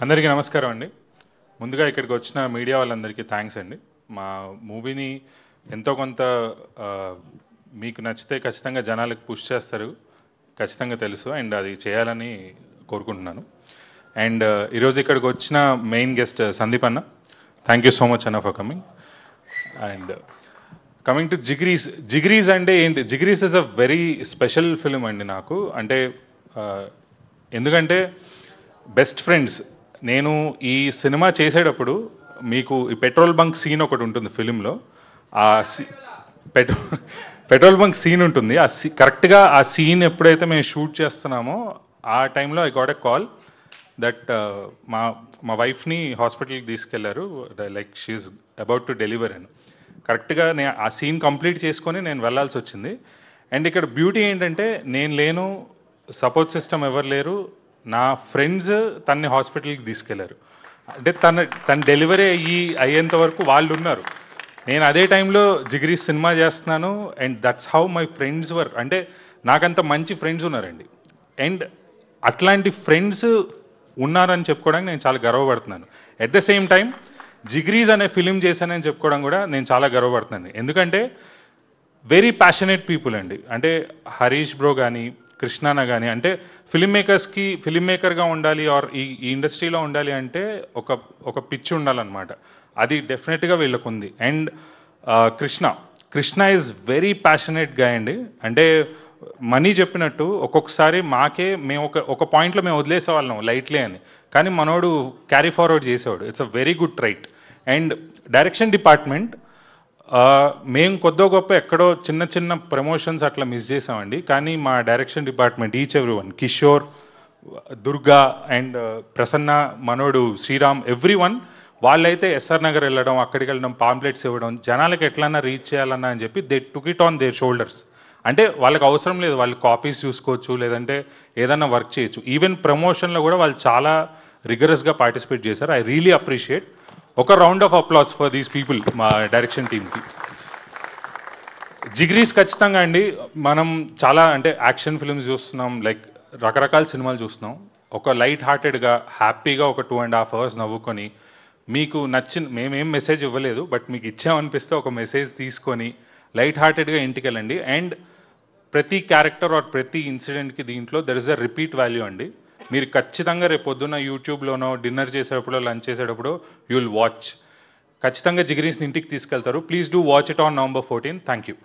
అందరికీ నమస్కారం అండి. ముందుగా ఇక్కడికి వచ్చిన మీడియా వాళ్ళందరికీ థ్యాంక్స్ అండి. మా మూవీని ఎంతో కొంత మీకు నచ్చితే ఖచ్చితంగా జనాలకు పుష్ చేస్తారు, ఖచ్చితంగా తెలుసు. అండ్ అది చేయాలని కోరుకుంటున్నాను. అండ్ ఈరోజు ఇక్కడికి వచ్చిన మెయిన్ గెస్ట్ సందీప్ అన్న, థ్యాంక్ యూ సో మచ్ అన్న for coming. And coming to Jigris అంటే ఏంటి? Jigris is a very special film అండి నాకు. అంటే ఎందుకంటే బెస్ట్ ఫ్రెండ్స్. నేను ఈ సినిమా చేసేటప్పుడు మీకు ఈ పెట్రోల్ బంక్ సీన్ ఒకటి ఉంటుంది ఫిలింలో. ఆ పెట్రోల్ బంక్ సీన్ ఉంటుంది. కరెక్ట్గా ఆ సీన్ ఎప్పుడైతే మేము షూట్ చేస్తున్నామో ఆ టైంలో I got a call that మా వైఫ్ని హాస్పిటల్కి తీసుకెళ్లారు, like she's about to deliver అని. కరెక్ట్గా నేను ఆ సీన్ కంప్లీట్ చేసుకొని నేను వెళ్ళాల్సి వచ్చింది. అండ్ ఇక్కడ బ్యూటీ ఏంటంటే నేను లేను, సపోర్ట్ సిస్టమ్ ఎవరు లేరు. నా ఫ్రెండ్స్ తన్ని హాస్పిటల్కి తీసుకెళ్లారు. అంటే తన డెలివరీ అయ్యేంత వరకు వాళ్ళు ఉన్నారు. నేను అదే టైంలో జిగ్రీస్ సినిమా చేస్తున్నాను. And that's how my friends were. అంటే నాకంత మంచి ఫ్రెండ్స్ ఉన్నారండి. అండ్ అట్లాంటి ఫ్రెండ్స్ ఉన్నారని చెప్పుకోవడానికి నేను చాలా గర్వపడుతున్నాను. ఎట్ ద సేమ్ టైం జిగ్రీస్ అనే ఫిలిం చేశానని చెప్పుకోవడం కూడా నేను చాలా గర్వపడుతున్నాను. ఎందుకంటే వెరీ ప్యాషనేట్ పీపుల్ అండి. అంటే హరీష్ బ్రో కానీ, కృష్ణాన కానీ, అంటే ఫిలిం మేకర్గా ఉండాలి ఆర్ ఈ ఇండస్ట్రీలో ఉండాలి అంటే ఒక పిచ్చి ఉండాలన్నమాట. అది డెఫినెట్గా వీళ్ళకు ఉంది. And Krishna is very passionate గా అండి. అంటే మనీ చెప్పినట్టు ఒక్కొక్కసారి మేము ఒక పాయింట్లో మేము వదిలేసేవాళ్ళం లైట్లే అని, కానీ మనోడు క్యారీ ఫార్వర్డ్ చేసేవాడు. It's a very good trait. And direction department మేము కొద్దో గొప్ప ఎక్కడో చిన్న చిన్న ప్రమోషన్స్ అట్లా మిస్ చేసామండి. కానీ మా direction department each every one, Kishore, Durga and Prasanna, మనోడు, శ్రీరామ్, ఎవ్రీ వన్, వాళ్ళైతే ఎస్ఆర్ నగర్ వెళ్ళడం, అక్కడికి వెళ్ళడం, పాంప్లెట్స్ ఇవ్వడం, జనాలకు ఎట్లన్నా రీచ్ చేయాలన్నా అని చెప్పి they took it on their shoulders. అంటే వాళ్ళకి అవసరం లేదు, వాళ్ళు కాపీస్ చూసుకోవచ్చు, లేదంటే ఏదన్నా వర్క్ చేయొచ్చు. ఈవెన్ ప్రమోషన్లో కూడా వాళ్ళు చాలా రిగరస్గా పార్టిసిపేట్ చేశారు. I really appreciate. ఒక round of applause for these people, మా డైరెక్షన్ టీమ్కి. జిగ్రీస్ ఖచ్చితంగా అండి, మనం చాలా అంటే యాక్షన్ ఫిల్మ్స్ చూస్తున్నాం, లైక్ రకరకాల సినిమాలు చూస్తున్నాం. ఒక లైట్ హార్టెడ్గా హ్యాపీగా ఒక 2.5 hours నవ్వుకొని, మీకు నచ్చిన, మేమేం మెసేజ్ ఇవ్వలేదు, బట్ మీకు ఇచ్చామనిపిస్తే ఒక మెసేజ్ తీసుకొని లైట్ హార్టెడ్గా ఇంటికి వెళ్ళండి. అండ్ ప్రతి క్యారెక్టర్ ఆర్ ప్రతి ఇన్సిడెంట్కి దీంట్లో there is a repeat value అండి. మీరు ఖచ్చితంగా రేపు పొద్దున్న యూట్యూబ్లోనో డిన్నర్ చేసేటప్పుడు, లంచ్ చేసేటప్పుడు యూ విల్ వాచ్. ఖచ్చితంగా జిగ్రీస్ని ఇంటికి తీసుకెళ్తారు. Please do watch it on November 14. Thank you.